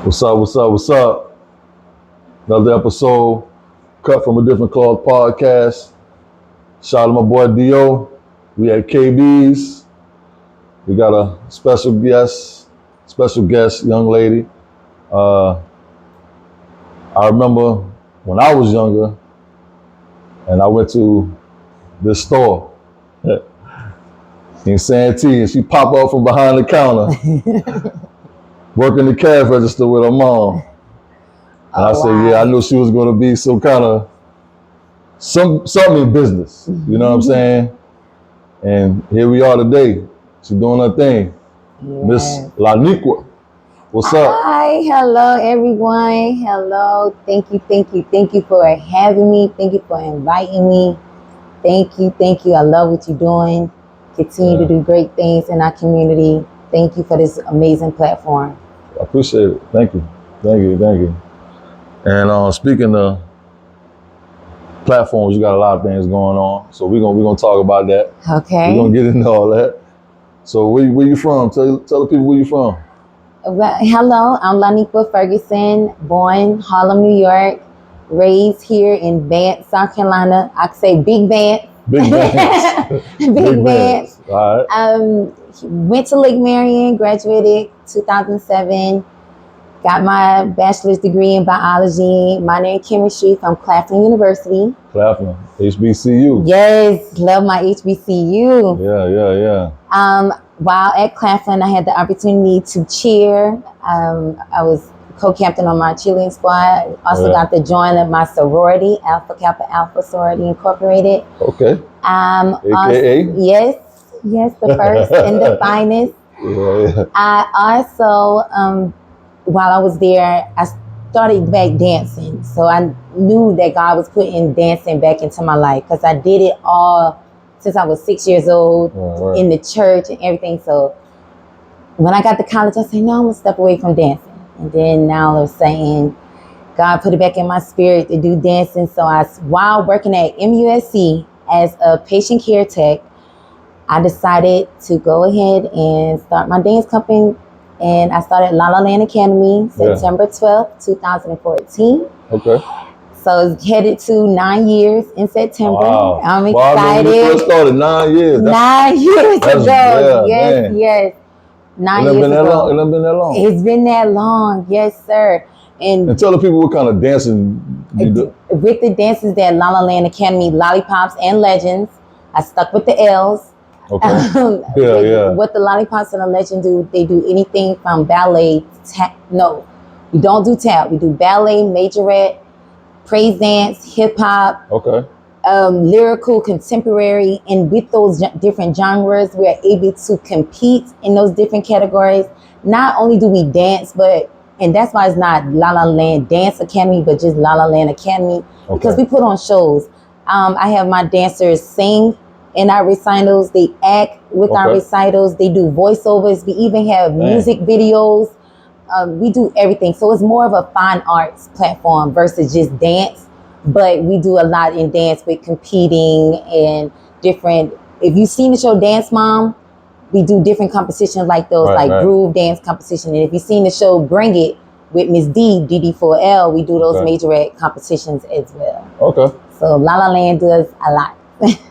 What's up, what's up, what's up? Another episode, cut from a different cloth podcast. Shout out to my boy D.O. We at KB's. We got a special guest, young lady. I remember when I was younger and I went to this store in Santee and she popped up from behind the counter working the cash register with her mom. And I said, yeah, I knew she was going to be some kind of, something in business. You know what I'm saying? And here we are today. She's doing her thing. Miss NEQUA. What's up? Hi, hello everyone. Hello. Thank you for having me. Thank you for inviting me. Thank you. I love what you're doing. Continue to do great things in our community. Thank you for this amazing platform. I appreciate it. Thank you. And speaking of platforms, you got a lot of things going on. So we're gonna talk about that. Okay. We're gonna get into all that. So where you from? Tell the people where you from. Well, hello, I'm NEQUA Ferguson, born Harlem, New York, raised here in Vance, South Carolina. I could say Big Vance. Big Vance. Big Vance. All right. Went to Lake Marion, graduated 2007. Got my bachelor's degree in biology, minor in chemistry from Claflin University. Claflin, HBCU. Yes, love my HBCU. Yeah. While at Claflin, I had the opportunity to cheer. I was co-captain on my cheerleading squad. Also got to join my sorority, Alpha Kappa Alpha Sorority Incorporated. Okay. AKA? Yes, the first and the finest. Yeah. I also, while I was there, I started back dancing. So I knew that God was putting dancing back into my life because I did it all since I was 6 years old in the church and everything. So when I got to college, I said, no, I'm going to step away from dancing. And then now I'm saying, God put it back in my spirit to do dancing. So while working at MUSC as a patient care tech, I decided to go ahead and start my dance company. And I started La La Land Academy September 12th, 2014. Okay. So it's headed to 9 years in September. Wow. I'm excited. Well, when you first started 9 years. 9 years ago. Yes. 9 years ago. It hasn't been that long. It's been that long. Yes, sir. And tell the people what kind of dancing you do. With the dances that La La Land Academy, Lollipops and Legends. I stuck with the L's. Okay. What the Lollipops and the Legend do, they do anything from ballet, no, we don't do tap. We do ballet, majorette, praise dance, hip hop, lyrical, contemporary, and with those different genres, we're able to compete in those different categories. Not only do we dance, and that's why it's not La La Land Dance Academy, but just La La Land Academy, because we put on shows. I have my dancers sing in our recitals, they act with our recitals, they do voiceovers, we even have music videos, we do everything. So it's more of a fine arts platform versus just dance, but we do a lot in dance with competing and different, if you've seen the show Dance Mom, we do different competitions like those, groove dance competition. And if you've seen the show Bring It with Miss D, DD4L, we do those majorette competitions as well. Okay. So La La Land does a lot.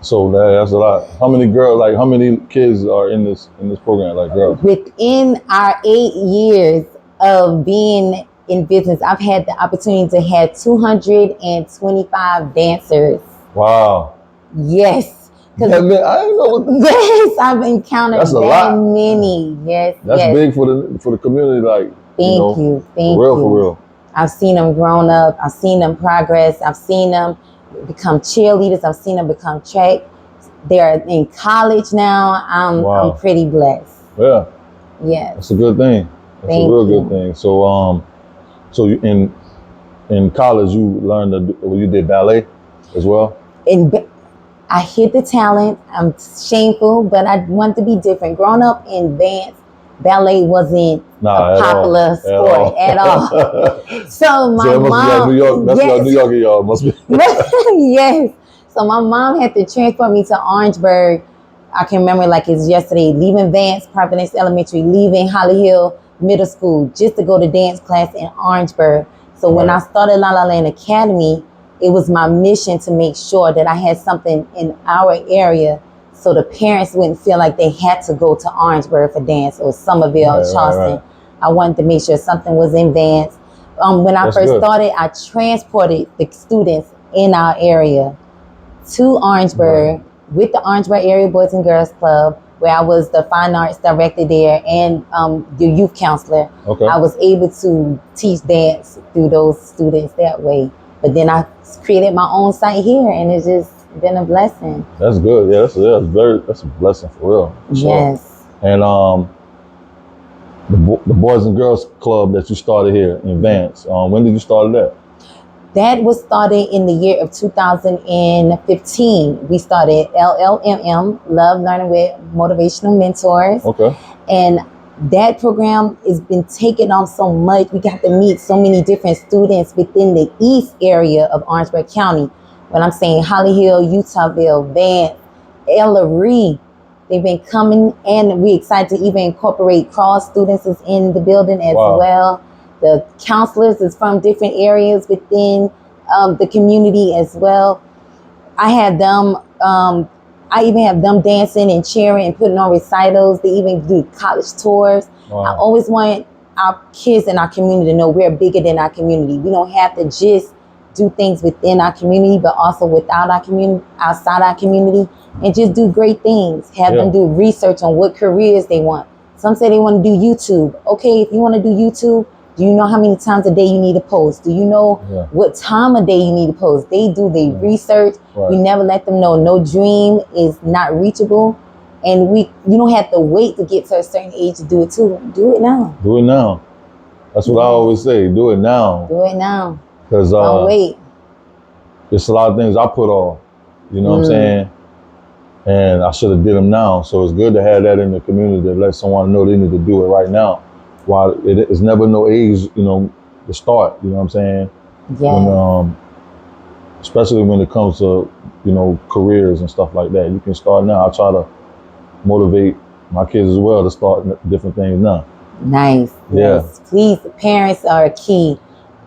So that's a lot. How many girls, how many kids are in this program, girls? Within our 8 years of being in business, I've had the opportunity to have 225 dancers. Wow. Yes. I didn't know. Yes, I've encountered that many. Yes. That's big for the community. Thank you. For real. I've seen them grown up. I've seen them progress. I've seen them become cheerleaders. I've seen them become track. They're in college now. I'm pretty blessed. Yeah. That's a good thing. That's a real good thing. So you in college you learned you did ballet as well? I hid the talent. I'm shameful, but I wanted to be different. Growing up in Vance, ballet wasn't a popular sport at all. So my mom, New York, New York, y'all must be. Yes. So my mom had to transport me to Orangeburg. I can remember like it's yesterday, leaving Vance, Providence Elementary, leaving Holly Hill, middle school just to go to dance class in Orangeburg. So when I started La La Land Academy, it was my mission to make sure that I had something in our area so the parents wouldn't feel like they had to go to Orangeburg for dance or Somerville or Charleston. I wanted to make sure something was in Vance. When I first started, I transported the students in our area to Orangeburg with the Orangeburg Area Boys and Girls Club, where I was the fine arts director there and the youth counselor. I was able to teach dance through those students that way. But then I created my own site here, and it's just been a blessing. That's good. Yeah, that's a blessing for real. Yes. And the Boys and Girls Club that you started here in Vance, when did you start that? That was started in the year of 2015. We started LLMM, Love Learning with Motivational Mentors. And that program has been taken on so much. We got to meet so many different students within the east area of Orangeburg County. When I'm saying Holly Hill, Utahville, Vance, Ellery, they've been coming, and we're excited to even incorporate cross students is in the building as well. The counselors is from different areas within the community as well. I had them, I even have them dancing and cheering and putting on recitals. They even do college tours. I always want our kids in our community to know we're bigger than our community. We don't have to just do things within our community, but also without our community, outside our community, and just do great things. Have them do research on what careers they want. Some say they want to do YouTube. Okay, if you want to do YouTube, do you know how many times a day you need to post? Do you know what time of day you need to post? They do their research. We never let them know no dream is not reachable. And you don't have to wait to get to a certain age to do it too. Do it now. Do it now. That's what I always say. Do it now. Do it now. Because don't wait. There's a lot of things I put off. You know what I'm saying? And I should have did them now. So it's good to have that in the community to let someone know they need to do it right now. While it's never no age, to start, you know what I'm saying? When, especially when it comes to, careers and stuff like that. You can start now. I try to motivate my kids as well to start different things now. Nice. Yes. Please, parents are key.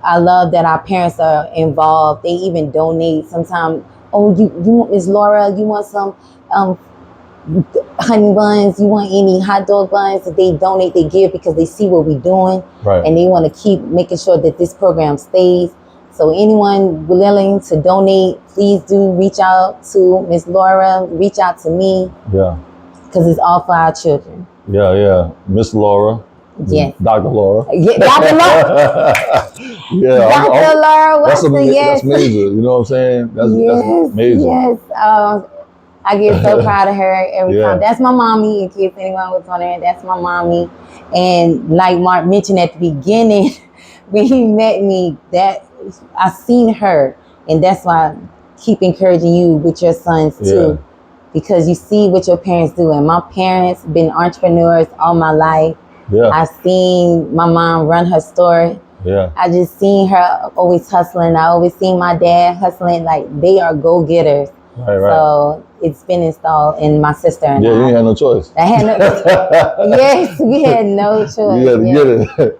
I love that our parents are involved. They even donate sometimes. Oh, you want Miss Laura, you want some honey buns, you want any hot dog buns? They donate, they give because they see what we're doing. And they want to keep making sure that this program stays. So anyone willing to donate, please do reach out to Miss Laura, reach out to me. Because it's all for our children. Miss Laura. Yes. Dr. Laura. Dr. Laura. Dr. Laura, that's major. You know what I'm saying? That's major. Yes. I get so proud of her every time. That's my mommy, in case anyone was wondering. That's my mommy. And like Mark mentioned at the beginning, when he met me, that I seen her. And that's why I keep encouraging you with your sons too. Because you see what your parents do. And my parents been entrepreneurs all my life. I've seen my mom run her store. I just seen her always hustling. I always seen my dad hustling. Like, they are go-getters. So it's been installed in my sister and I. You ain't had no choice. I had no Yes, we had no choice. You had to get it.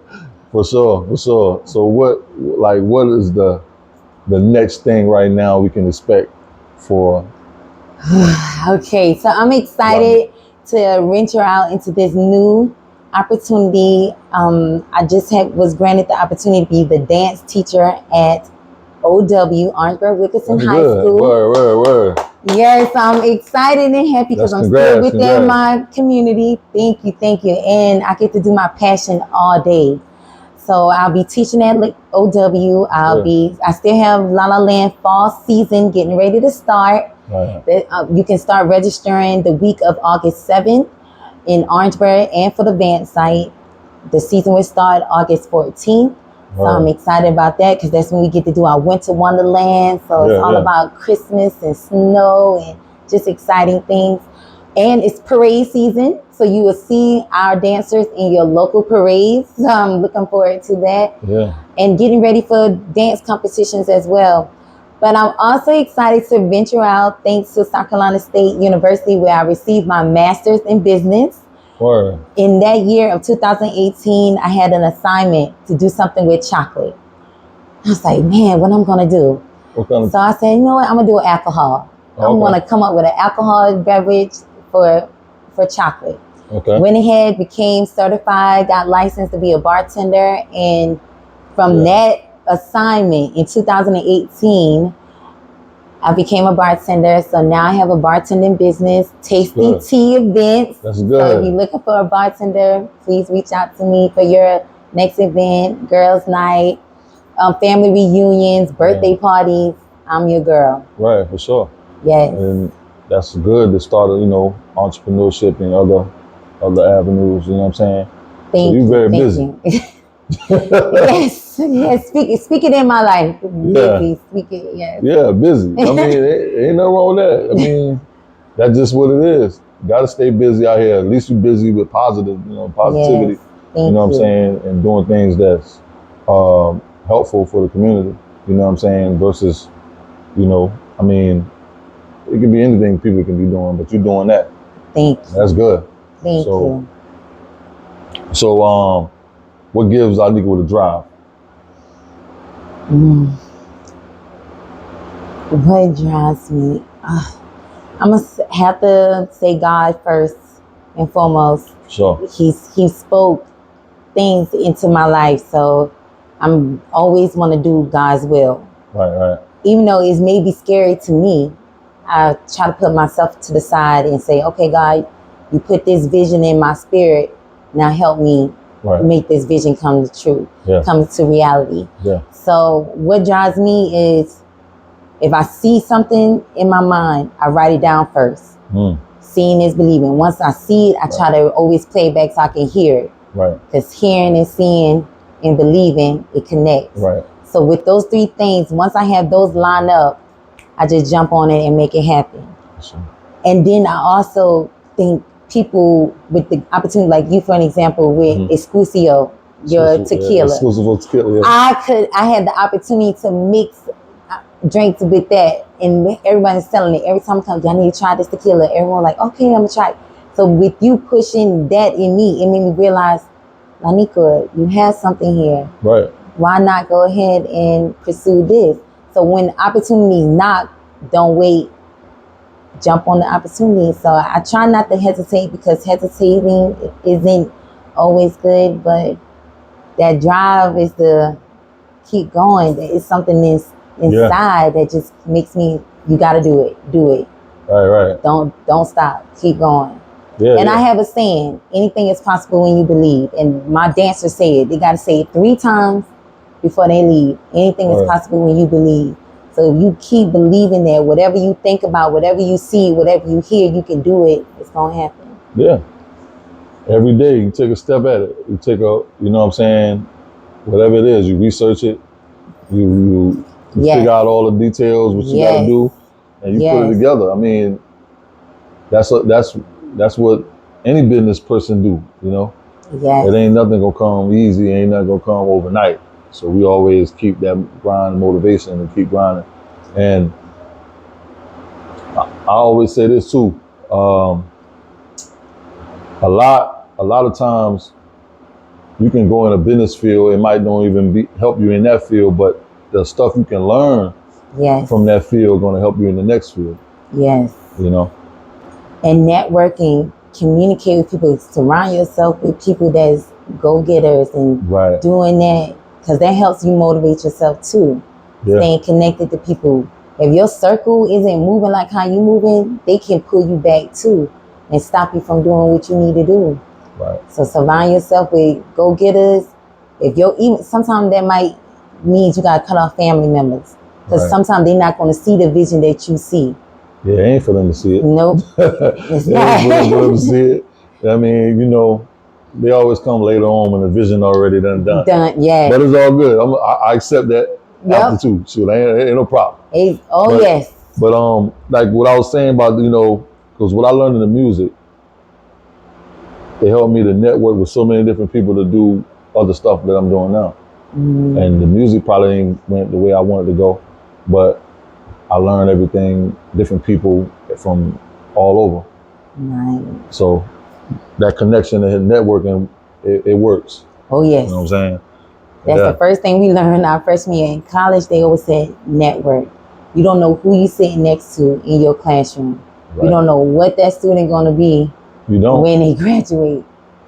For sure. So what is the next thing right now we can expect for? Okay, so I'm excited to venture out into this new opportunity. I just was granted the opportunity to be the dance teacher at OW, Orangeburg Wilkinson High School. Word. Yes, I'm excited and happy because I'm still within my community. Thank you. And I get to do my passion all day. So I'll be teaching at OW. I still have La La Land fall season getting ready to start. You can start registering the week of August 7th in Orangeburg and for the Vance site. The season will start August 14th. So I'm excited about that because that's when we get to do our winter wonderland. So it's all about Christmas and snow and just exciting things. And it's parade season. So you will see our dancers in your local parades. So I'm looking forward to that. And getting ready for dance competitions as well. But I'm also excited to venture out thanks to South Carolina State University, where I received my master's in business. Word. In that year of 2018, I had an assignment to do something with chocolate. I was like, man, what I'm gonna do? What kind of? So I said, you know what? I'm gonna do alcohol. I'm gonna come up with an alcoholic beverage for chocolate. Okay. Went ahead, became certified, got licensed to be a bartender, and from that assignment in 2018, I became a bartender. So now I have a bartending business, Tasty Tea Events. That's good. So if you're looking for a bartender, please reach out to me for your next event, girls' night, family reunions, birthday parties. I'm your girl. Right, for sure. Yes. And that's good to start, entrepreneurship in other avenues, you know what I'm saying? Thank you. You're very busy. Yes. Speak it in my life. Busy. Speak it, yes. Yeah, busy. I mean, ain't nothing wrong with that. I mean, that's just what it is. You gotta stay busy out here. At least you're busy with positivity. Yes. You know what I'm saying? And doing things that's helpful for the community. You know what I'm saying? Versus, I mean, it can be anything people can be doing, but you're doing that. Thank you. That's good. Thank you. So, what gives NEQUA the drive? What drives me? I'm going to have to say God first and foremost. Sure. He spoke things into my life, so I'm always want to do God's will. Right. Even though it may be scary to me, I try to put myself to the side and say, okay, God, you put this vision in my spirit. Now help me make this vision come to come to reality. Yeah. So what drives me is if I see something in my mind, I write it down first. Seeing is believing. Once I see it, I try to always play it back so I can hear it. Right. Because hearing and seeing and believing, it connects. Right. So with those three things, once I have those lined up, I just jump on it and make it happen. Sure. And then I also think people with the opportunity, like you, for an example, with Exclusio, your tequila. Exclusive tequila. Yeah. I had the opportunity to mix drinks with that, and everybody's selling it. Every time I come, y'all need to try this tequila. Everyone like, okay, I'm gonna try it. So with you pushing that in me, it made me realize, NEQUA, you have something here. Right. Why not go ahead and pursue this? So when opportunities knock, don't wait. Jump on the opportunity. So I try not to hesitate, because hesitating isn't always good, but that drive is to keep going. It's something that's inside that just makes me, you got to do it. Do it. Right. Don't stop. Keep going. Yeah, I have a saying, anything is possible when you believe. And my dancers say it. They got to say it 3 times before they leave. Anything is possible when you believe. So if you keep believing that whatever you think about, whatever you see, whatever you hear, you can do it, it's going to happen. Yeah. Every day you take a step at it. You take whatever it is, you research it, you figure out all the details, what you got to do, and you put it together. I mean, that's what any business person do, It ain't nothing gonna come easy, ain't nothing gonna come overnight. So we always keep that grind and motivation and keep grinding. And I always say this too. A lot of times you can go in a business field, it might not even help you in that field, but the stuff you can learn from that field going to help you in the next field. Yes. And networking, communicate with people, surround yourself with people that's go-getters and doing that, because that helps you motivate yourself too. Staying connected to people. If your circle isn't moving like how you moving, they can pull you back too and stop you from doing what you need to do. Right. So surround yourself with go-getters. Even sometimes that might mean you got to cut off family members, because sometimes they're not going to see the vision that you see. Yeah, it ain't for them to see it. Nope. It's not. It ain't for them to see it. I mean, they always come later on when the vision already done. Done, yeah. But it's all good. I accept that after too. Shoot, ain't no problem. Yes. But like what I was saying about, because what I learned in the music, it helped me to network with so many different people to do other stuff that I'm doing now. And the music probably ain't went the way I wanted to go, but I learned everything, different people from all over. Nice. So that connection and networking, it works. Oh yes. You know what I'm saying? That's the first thing we learned our freshman year in college. They always said network. You don't know who you sitting next to in your classroom. Right. You don't know what that student going to be when they graduate.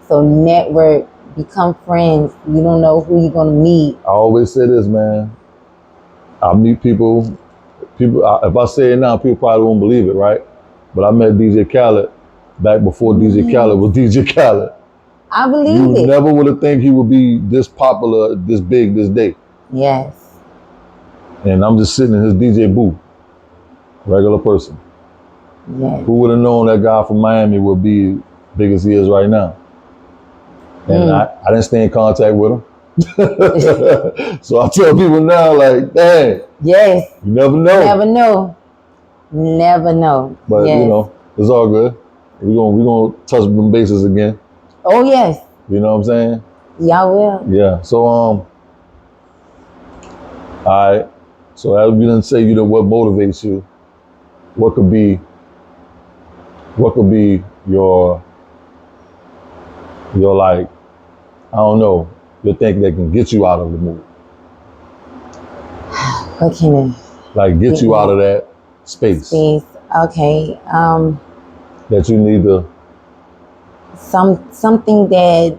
So network, become friends. You don't know who you're going to meet. I always say this, man. I meet people, if I say it now, people probably won't believe it, right? But I met DJ Khaled back before DJ Khaled was DJ Khaled. I believe it. You never would have think he would be this popular, this big, this day. Yes. And I'm just sitting in his DJ booth, regular person. Yes. Who would have known that guy from Miami would be big as he is right now? And I didn't stay in contact with him. So I tell people now, like, dang. Yes. You never know. Never know. Never know. But you know, it's all good. We're gonna touch them bases again. Oh yes. You know what I'm saying? Y'all will. Yeah. So all right. So as we didn't say, what motivates you? What could be your like, I don't know, your thing that can get you out of the mood? What can it? Like get you out of that space. Okay. That you need to. Something that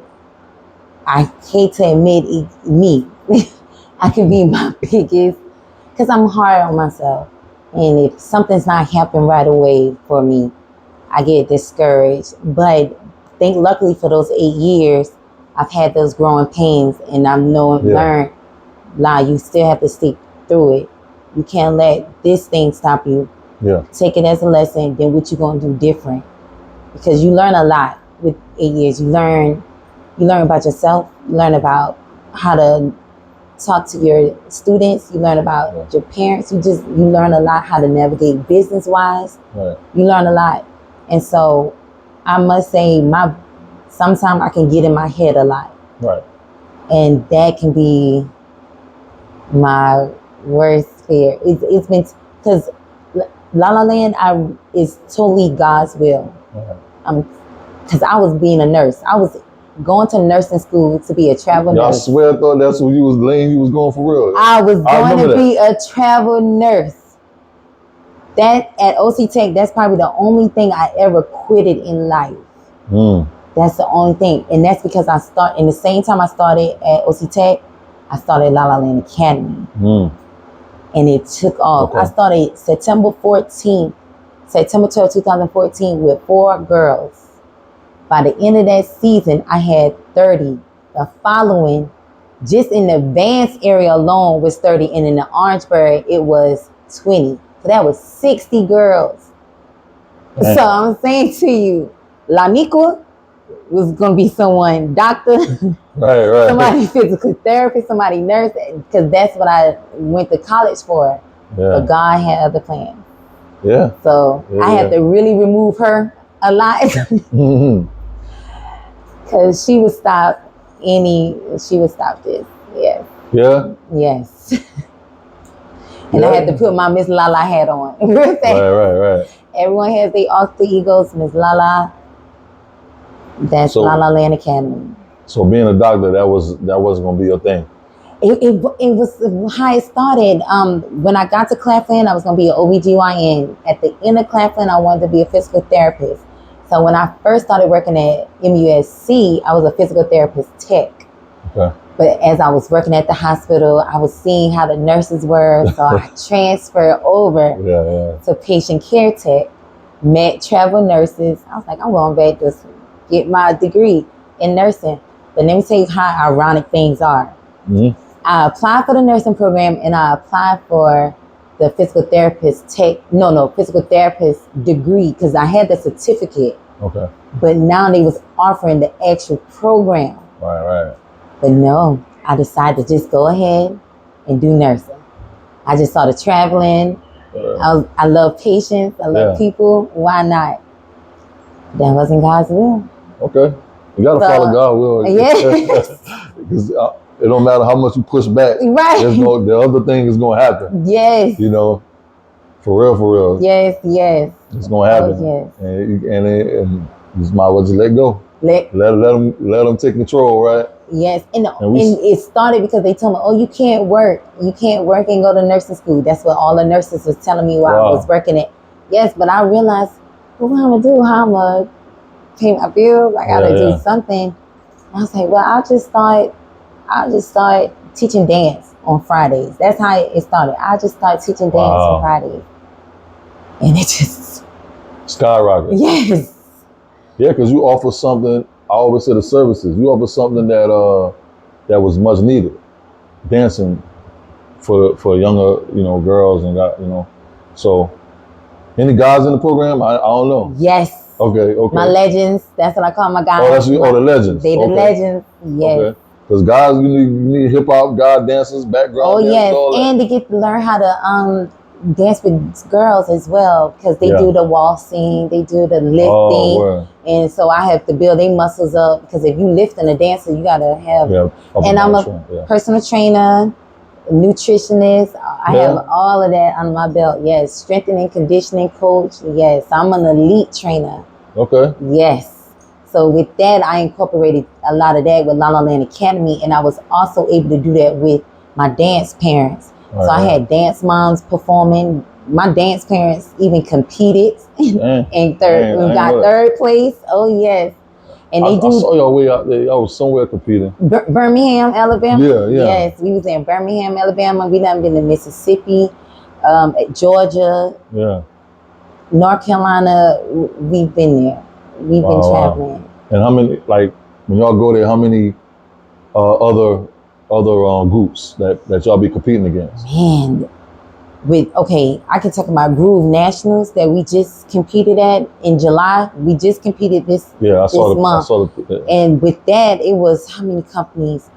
I hate to admit me. I can be my biggest, because I'm hard on myself. And if something's not happening right away for me, I get discouraged. But luckily for those 8 years, I've had those growing pains, and I've learned, you still have to stick through it. You can't let this thing stop you. Yeah. Take it as a lesson, then what you gonna do different. Because you learn a lot with 8 years. You learn about yourself, you learn about how to talk to your students, you learn about your parents, you learn a lot how to navigate business wise. Right. You learn a lot. And so I must say sometimes I can get in my head a lot. Right. And that can be my worst fear. It's been, because La La Land is totally God's will. Right. Because I was being a nurse. I was going to nursing school to be a travel nurse. I swear I thought that's what you was going for real. I was going to be a travel nurse. That at OC Tech, that's probably the only thing I ever quitted in life. That's the only thing. And that's because in the same time I started at OC Tech, I started La La Land Academy. And it took off. Okay. I started September 12, 2014 with 4 girls. By the end of that season, I had 30. The following, just in the advanced area alone, was 30. And in the Orangeburg, it was 20. So that was 60 girls. Man. So I'm saying to you, NEQUA was going to be someone, doctor, right. Somebody physical therapist, somebody nurse, because that's what I went to college for. Yeah. But God had other plans. Yeah. So I had to really remove her a lot. Because she would stop this. Yes. Yeah? Yes. And I had to put my Miss Lala hat on. Right. Everyone has their alter egos. Miss Lala, that's La La Land Academy. So being a doctor, that wasn't going to be your thing? It was how it started. When I got to Claflin, I was going to be an OBGYN. At the end of Claflin, I wanted to be a physical therapist. So when I first started working at MUSC, I was a physical therapist tech. Okay. But as I was working at the hospital, I was seeing how the nurses were. So I transferred over to patient care tech, met travel nurses. I was like, I'm going back to get my degree in nursing. But let me tell you how ironic things are. Mm-hmm. I applied for the nursing program, and I applied for the physical therapist physical therapist degree, because I had the certificate. Okay. But now they was offering the actual program. Right. But no, I decided to just go ahead and do nursing. I just started traveling. I love patients. I love people. Why not? That wasn't God's will. Okay. You got to follow God's will. Yeah. Because it don't matter how much you push back. Right. The other thing is going to happen. Yes. For real. Yes. It's going to happen. Yes. And You just might as well just let go. Let them take control, right? Yes, and it started because they told me, "Oh, you can't work and go to nursing school." That's what all the nurses was telling me while I was working it. Yes, but I realized, what am I gonna do? How am I gonna pay my bills? I gotta do something. And I was like, well, I'll just start teaching dance on Fridays. That's how it started. I just started teaching dance on Fridays, and it just skyrocketed. Yes. Yeah, because you offer something. I always say the services. You offer something that was much needed. Dancing for younger, girls and So, any guys in the program? I don't know. Yes. Okay. My legends. That's what I call my guys. Oh, that's the legends. They the legends. Yes. Okay. Because guys, you need hip hop guy dancers, background dancers, all that. And to get to learn how to dance with girls as well, because they do the waltzing, they do the lifting, and so I have to build their muscles up, because if you lifting a dancer, you gotta have. And I'm a personal trainer, nutritionist. I have all of that on my belt. Yes, strengthening, conditioning coach. Yes, I'm an elite trainer. Okay. Yes. So with that, I incorporated a lot of that with La La Land Academy, and I was also able to do that with my dance parents. So I had dance moms performing. My dance parents even competed in third. We got third place. Oh yes, and I saw y'all way out there. Y'all was somewhere competing. Birmingham, Alabama. Yeah. Yes, we was in Birmingham, Alabama. We done been to Mississippi, Georgia. Yeah. North Carolina. We've been there. We've been traveling. And how many, like, when y'all go there, how many other groups that y'all be competing against? Man, I can talk about Groove Nationals that we just competed at in July. We just competed this month. And with that, it was how many companies?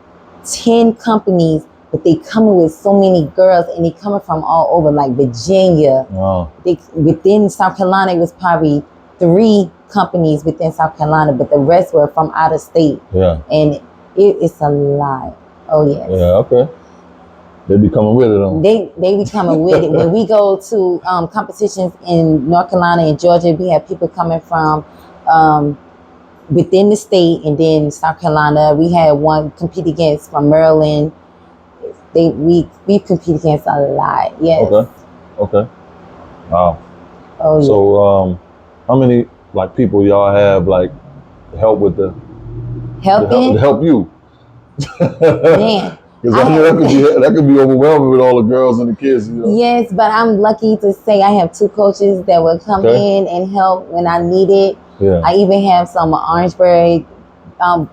10 companies, but they coming with so many girls, and they coming from all over, like Virginia. Wow. Within South Carolina, it was probably 3 companies within South Carolina, but the rest were from out of state. Yeah. And it's a lot. Oh yes. Yeah, okay. They be coming with it on. They be coming with it. When we go to competitions in North Carolina and Georgia, we have people coming from within the state, and then South Carolina. We had one compete against from Maryland. We compete against a lot. Yes. Okay. Wow. Oh yeah. So how many people y'all have help with to help you? Man, because that could be overwhelming with all the girls and the kids. Yes, but I'm lucky to say I have 2 coaches that will come in and help when I need it. Yeah. I even have some Orangeburg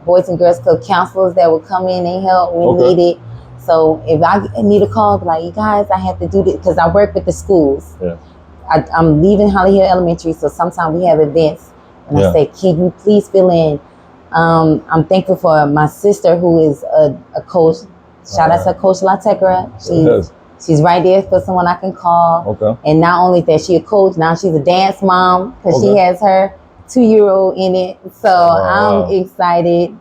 Boys and Girls Club counselors that will come in and help when needed. So if I need a call, be like, you guys, I have to do this, because I work with the schools. Yeah. I'm leaving Holly Hill Elementary, so sometimes we have events, and I say, can you please fill in? I'm thankful for my sister, who is a coach. Shout out to Coach Lategra. She's right there for someone I can call. Okay. And not only that, she a coach, now she's a dance mom, because she has her 2-year-old in it. So I'm excited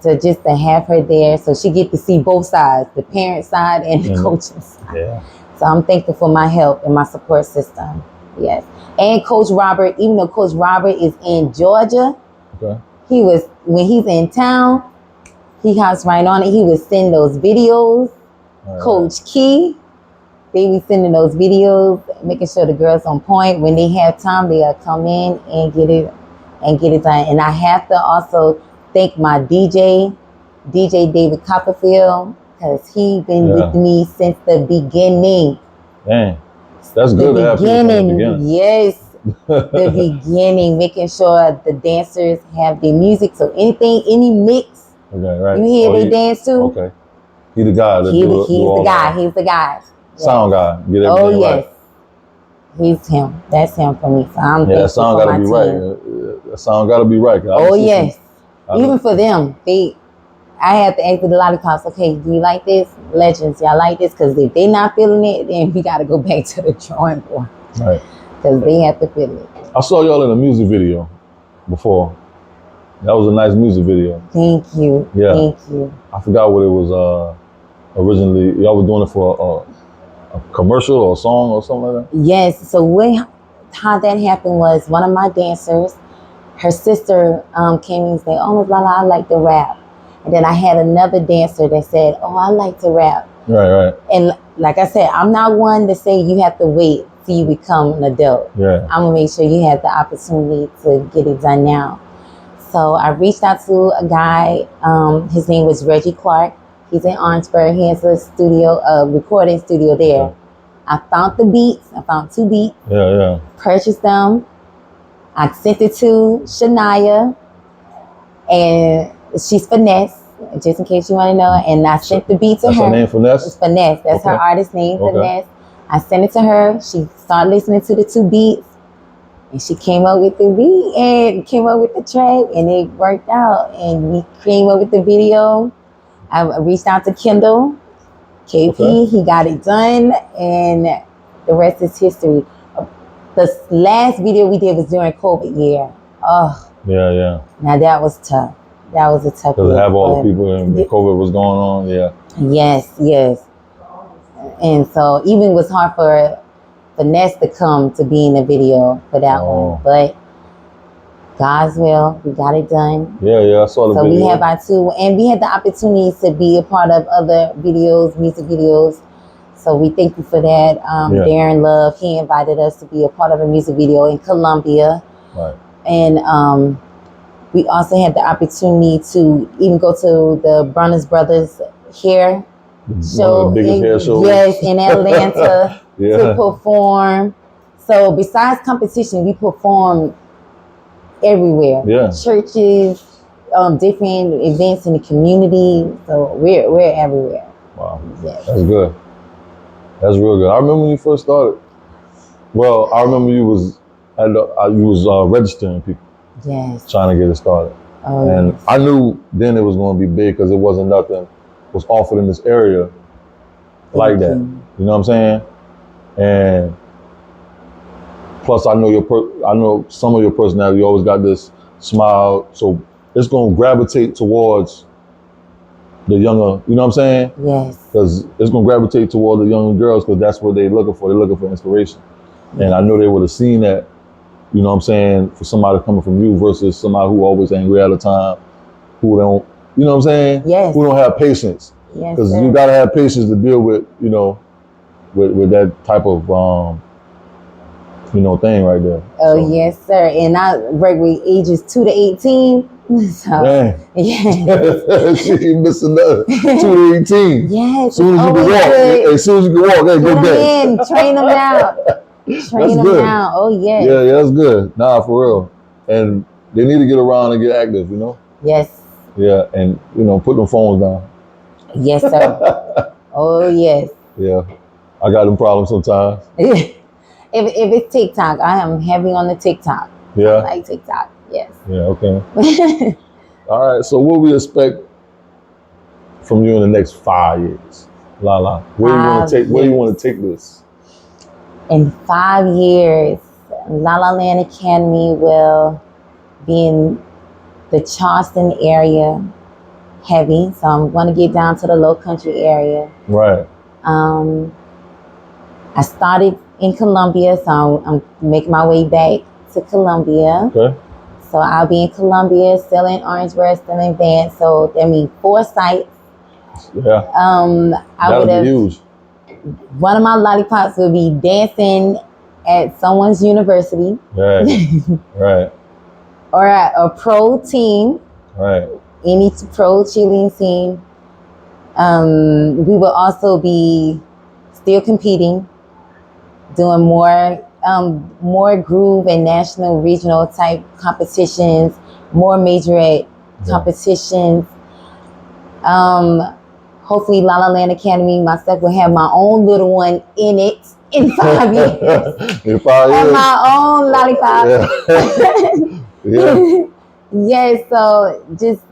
to have her there, so she get to see both sides, the parent side and the coaching side. Yeah. So I'm thankful for my help and my support system. Yes. And Coach Robert, even though Coach Robert is in Georgia, when he's in town, he hops right on it. He would send those videos. Coach Key, they be sending those videos, making sure the girls on point. When they have time, they'll come in and get it done. And I have to also thank my DJ David Copperfield, because he been with me since the beginning. Dang, that's good to have people from the beginning. Yes, the beginning, making sure the dancers have their music. So any mix, you hear they dance to. Okay, he the guy. He's the guy. Sound guy. Get everything right. He's him. That's him for me. So I'm that sound gotta be right. That sound gotta be right. Oh yes. Even for them, I have to ask the lollipops, okay, do you like this? Legends, y'all like this? Because if they not feeling it, then we got to go back to the drawing board. Right. Because they have to feel it. I saw y'all in a music video before. That was a nice music video. Thank you. Yeah. Thank you. I forgot what it was originally. Y'all was doing it for a commercial or a song or something like that? Yes. So how that happened was, one of my dancers, her sister came and said, "Oh, Miss Lala, I like to rap." And then I had another dancer that said, "Oh, I like to rap." Right. And like I said, I'm not one to say you have to wait till you become an adult. Yeah. I'm gonna make sure you have the opportunity to get it done now. So I reached out to a guy. His name was Reggie Clark. He's in Orangeburg. He has a studio, a recording studio there. Okay. I found the beats. I found 2 beats. Yeah. Purchased them. I sent it to Shania, and she's Finesse, just in case you want to know. And I sent the beat to her. That's her name, Finesse? It's Finesse. That's her artist name, Finesse. I sent it to her. She started listening to the 2 beats, and she came up with the beat and came up with the track, and it worked out. And we came up with the video. I reached out to Kendall, KP. He got it done, and the rest is history. The last video we did was during COVID year. Oh. Yeah. Now that was tough. That was a tough. Because have all the people and COVID was going on. Yeah. Yes. And so even it was hard for Finesse to come to be in the video for that one, but God's will, we got it done. Yeah, I saw the video. So we have our 2, and we had the opportunity to be a part of other videos, music videos. So we thank you for that. Darren Love, he invited us to be a part of a music video in Colombia. Right. And we also had the opportunity to even go to the Bronner's Brothers hair show. One of the biggest hair shows. Yes, in Atlanta to perform. So besides competition, we perform everywhere. Yeah. Churches, different events in the community. So we're everywhere. Wow. Yes. That's good. That's real good. I remember when you first started. Well, I remember you was registering people. Yes. Trying to get it started. And I knew then it was going to be big because it wasn't nothing was offered in this area like that. You know what I'm saying? And plus, I know some of your personality. You always got this smile, so it's going to gravitate towards the younger. You know what I'm saying? Yes. Because it's going to gravitate toward the younger girls because that's what they're looking for. They're looking for inspiration. And I know they would have seen that. You know what I'm saying? For somebody coming from you versus somebody who always angry all the time, who don't, you know what I'm saying? Yes. Who don't have patience. Yes. Because you gotta have patience to deal with, with that type of, thing right there. Oh, so. Yes, sir. And I work with ages 2 to 18. So, yeah. She missing that 2 to 18. Yes. As soon as you can walk, hey, go back. Train them out. Train them out. Oh, yes. Yeah, that's good. Nah, for real. And they need to get around and get active, Yes. Yeah, and, put them phones down. Yes, sir. Oh, yes. Yeah. I got them problems sometimes. If it's TikTok, I am heavy on the TikTok. Yeah. I like TikTok. Yes. Yeah, okay. All right, so what we expect from you in the next 5 years? Lala, where you want to take this? In 5 years, La La Land Academy will be in the Charleston area heavy. So I'm going to get down to the Low Country area. Right. I started in Columbia, so I'm making my way back to Columbia. Okay. So I'll be in Columbia, still in Orangeburg, still in Vance. So that means 4 sites. Yeah. That'll be huge. One of my lollipops will be dancing at someone's university. Right. Right. Or at a pro team. Right. Any pro cheerleading team. We will also be still competing, doing more groove and national, regional type competitions, more majorette competitions. Hopefully La La Land Academy, myself will have my own little one in it in 5 years. In 5 years. And my own lollipop. Yeah. Yes, so just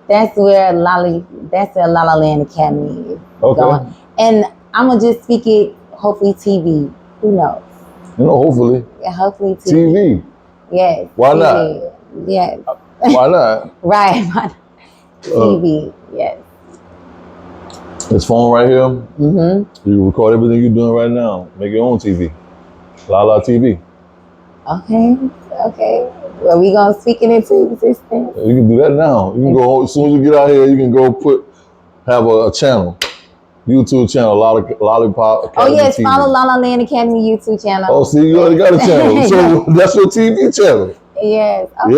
that's where La La Land Academy is going. And I'm gonna just speak it, hopefully TV. Who knows? Hopefully. Yeah, hopefully TV. TV. Yes. Why TV. not? Yes. Why not? Right. TV. Yes. This phone right here. Mm-hmm. You record everything you're doing right now. Make your own TV. La La TV. Okay. Are we gonna speak it into existence? You can do that now. You can go as soon as you get out here. You can go have a channel, YouTube channel, Lollipop Academy. Oh yes, TV. follow La La Land Academy YouTube channel. Oh, see, you already got a channel. So that's your TV channel. Yes. Okay.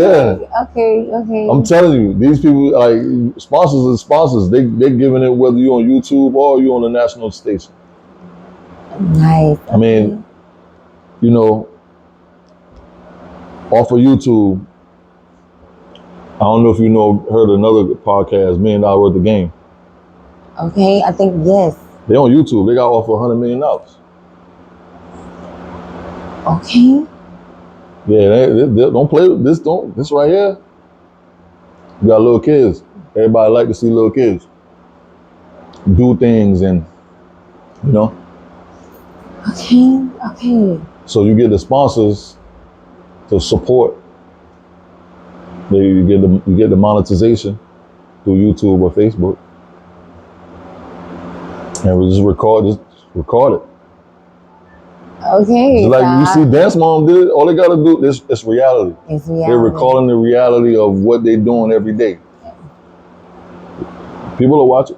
Yeah. Okay. I'm telling you, these people, like sponsors are sponsors. They're giving it whether you're on YouTube or you're on the national station. Nice. I mean, you know, off of YouTube, I don't know if you heard another podcast, $1 Million Worth of Game. Okay, I think yes. They on YouTube. They got off $100 million. Okay. Yeah, they don't play with this. This right here. You got little kids. Everybody like to see little kids do things, and Okay. So you get the sponsors to support. You get the monetization through YouTube or Facebook, and we just record it. Okay. Just like you see Dance Mom did it. All they gotta do is it's reality. It's reality. They're recording the reality of what they're doing every day. People will watch it.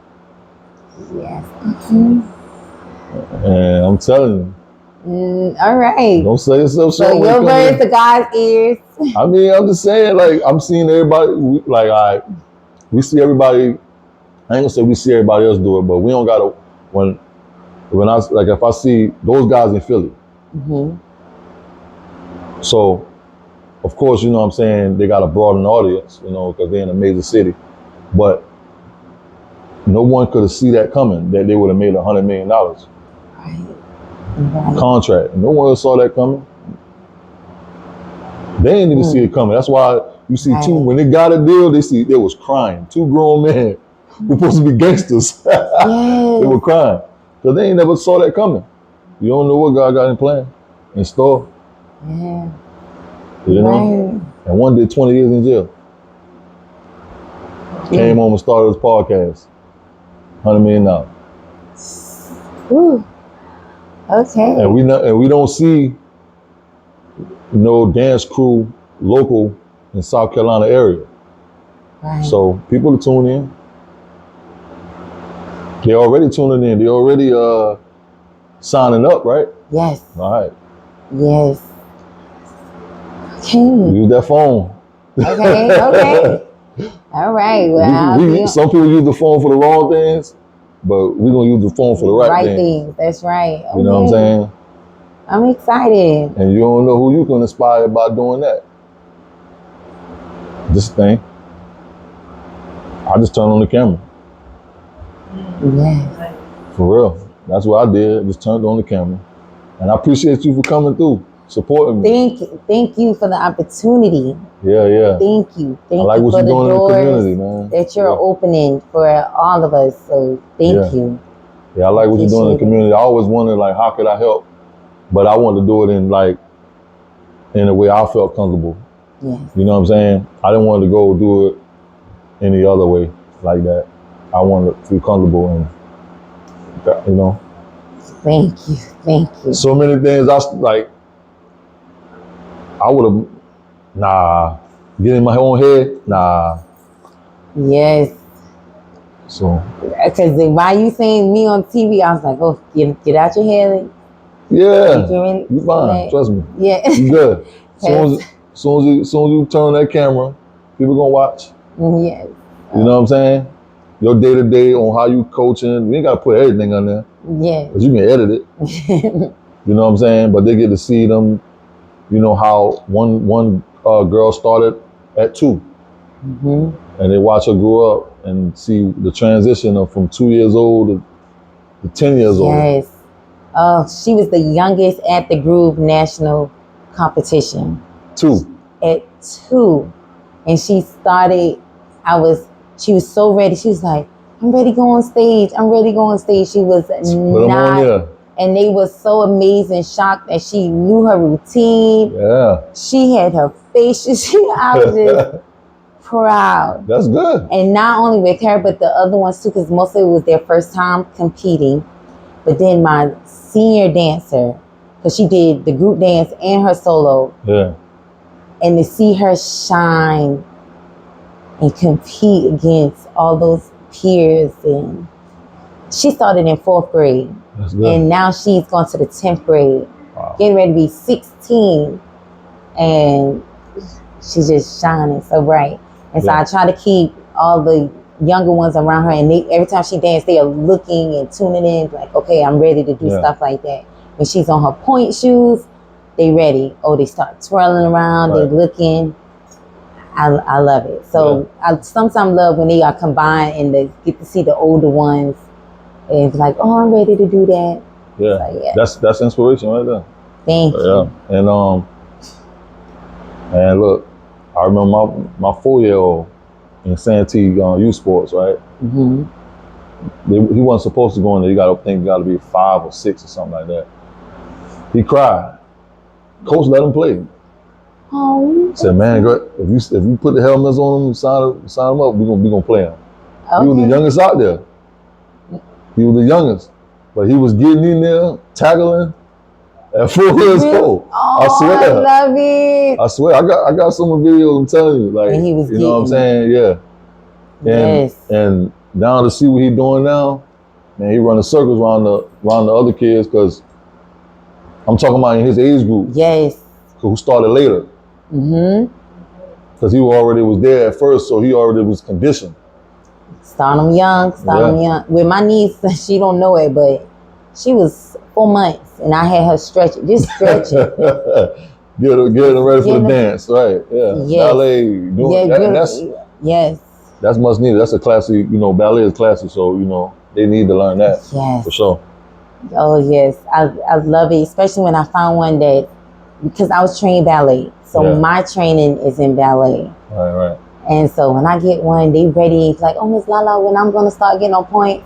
Yes. And I'm telling you. All right. Don't say yourself so your words to God's ears. I mean, I'm just saying, like, I'm seeing everybody, we see everybody, I ain't gonna say we see everybody else do it, but we don't gotta, if I see those guys in Philly. So, of course, you know what I'm saying, they got a broaden audience, because they're in a major city. But no one could have seen that coming, that they would have made $100 million. Right. Contract. No one saw that coming. They didn't even see it coming. That's why you see when they got a deal, they was crying. 2 grown men who supposed to be gangsters. Yes. They were crying. Because they ain't never saw that coming. You don't know what God got in store. Yeah. You know? And one did 20 years in jail. Came home and started his podcast. $100 million. Ooh. Okay. And we don't see no dance crew local in South Carolina area. Right. So people are tuning in. They're already tuning in. They're already signing up, right? Yes. All right. Yes. Okay. Use that phone. Okay. All right. Well, some people use the phone for the wrong things, but we're going to use the phone for the right things. That's right. Okay. You know what I'm saying? I'm excited. And you don't know who you can inspire by doing that. This thing. I just turned on the camera. Yes. For real. That's what I did. Just turned on the camera. And I appreciate you for coming through, supporting me. Thank you for the opportunity. Yeah. Thank you. I like what you're doing in the community, man. That you're opening for all of us. So thank you. Yeah, I like what you're doing in the community. I always wondered, how could I help? But I wanted to do it in a way I felt comfortable. Yes. You know what I'm saying? I didn't want to go do it any other way like that. I wanted to feel comfortable and, Thank you. So many things I would have, get in my own head, Yes. So. Because while you saying me on TV, I was like, oh, get out your head. Yeah, you fine. Trust me. Yeah, you good. Soon as you turn on that camera, people gonna watch. Yes. You know what I'm saying? Your day to day on how you coaching. We ain't gotta put everything on there. Yeah. Cause you can edit it. You know what I'm saying? But they get to see them. How one girl started at 2, and they watch her grow up and see the transition from 2 years old to 10 years old. Yes. Oh, she was the youngest at the Groove National competition. 2. At 2. And she started, she was so ready. She was like, I'm ready to go on stage. She was not. And they were so amazed and shocked that she knew her routine. Yeah. She had her face. I was just proud. That's good. And not only with her, but the other ones too, because mostly it was their first time competing. But then my senior dancer, because she did the group dance and her solo. Yeah. And to see her shine and compete against all those peers, and she started in 4th grade, and now she's gone to the 10th grade, getting ready to be 16, and she's just shining so bright. And so I try to keep all the younger ones around her, and every time she dances, they are looking and tuning in, like, okay, I'm ready to do stuff like that. When she's on her point shoes, they ready. Oh, they start twirling around, they looking. I love it. So I sometimes love when they are combined and they get to see the older ones and it's like, oh, I'm ready to do that. Yeah, so, that's inspiration right there. Thank you. And look, I remember my 4-year-old in Santee youth sports, right? Mm-hmm. He wasn't supposed to go in there. He got to be 5 or 6 or something like that. He cried. Coach let him play. Oh, said, man, if you put the helmets on him, sign him up, we gonna play him. Okay. He was the youngest out there. He was the youngest, but he was getting in there, tackling at 4 years old. Oh, I swear. I love it. I swear, I got some videos. I'm telling you, like, he was, you know what I'm saying? Yeah. And down to see what he's doing now, man, he running circles around the other kids, because I'm talking about in his age group. Yes. Who started later. Mm-hmm. Because he already was there at first, so he already was conditioned. Start them young. With my niece, she don't know it, but she was 4 months, and I had her stretch it. Just stretch it. Get her ready for the dance, right? Yeah. Yes. Ballet, doing that. That's much needed. That's a classy, ballet is classy, so, they need to learn that. Yes. For sure. Oh, yes. I love it, especially when I found one that, because I was trained ballet. So my training is in ballet. Right. And so when I get one, they ready. It's like, oh, Miss Lala, when I'm going to start getting on point,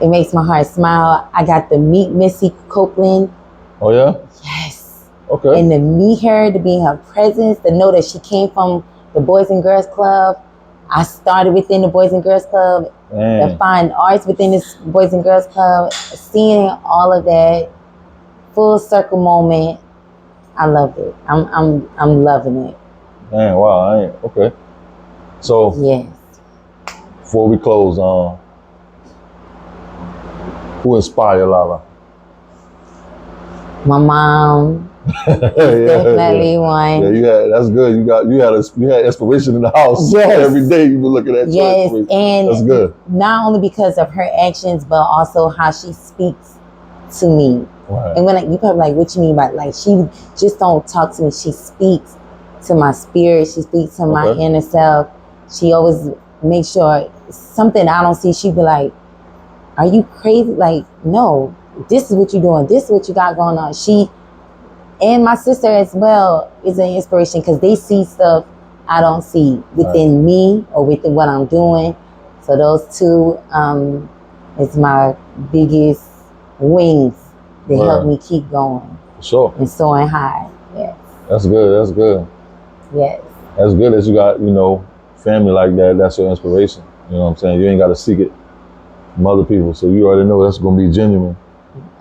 it makes my heart smile. I got to meet Missy Copeland. Oh, yeah? Yes. Okay. And to meet her, to be in her presence, to know that she came from the Boys and Girls Club. I started within the Boys and Girls Club. The fine arts within this Boys and Girls Club. Seeing all of that, full circle moment. I loved it. I'm loving it. Man, wow. Okay. So yes. Before we close, who inspired Lala? My mom. Definitely one. Yeah, that's good. You had inspiration in the house. Yes. Every day you were looking at. Yes, and that's good. Not only because of her actions, but also how she speaks to me. Right. And when you probably like, what you mean by, like, she just don't talk to me. She speaks to my spirit. She speaks to my inner self. She always makes sure something I don't see. She be like, "Are you crazy? Like, no. This is what you're doing. This is what you got going on." She and my sister as well is an inspiration, because they see stuff I don't see within me or within what I'm doing. So those two is my biggest wings. They help me keep going. Sure. And soaring high. Yes. That's good. Yes. That's good that you got, family like that. That's your inspiration. You know what I'm saying? You ain't got to seek it from other people. So you already know that's going to be genuine.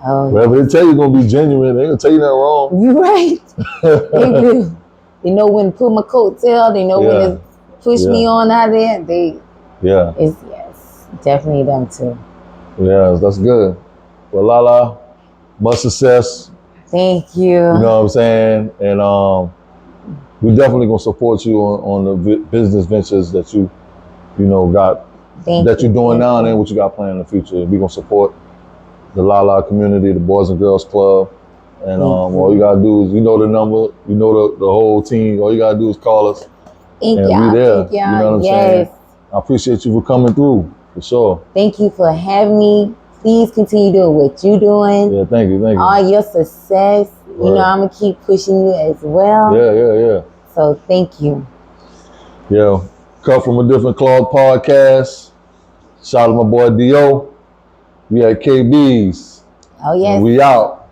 Oh, whatever they tell you going to be genuine, they ain't going to tell you nothing wrong. You're right. They do. They know when to pull my coattail. They know when to push me on out of there. Yes, definitely them too. Yeah, that's good. Well, Lala, much success. Thank you. You know what I'm saying? And we definitely gonna support you on the business ventures that you got that you're doing now and what you got planned in the future. We gonna support the Lala community, the Boys and Girls Club, and all you gotta do is the number, the whole team. All you gotta do is call us. Thank and y'all. we there. Thank y'all. You know what I'm saying? I appreciate you for coming through, for sure. Thank you for having me. Please continue doing what you're doing. Yeah, thank you. All your success. Right. I'm going to keep pushing you as well. Yeah. So thank you. Yeah. Cut from a Different Cloth podcast. Shout out to my boy D.O. We at KB's. Oh, yes. And we out.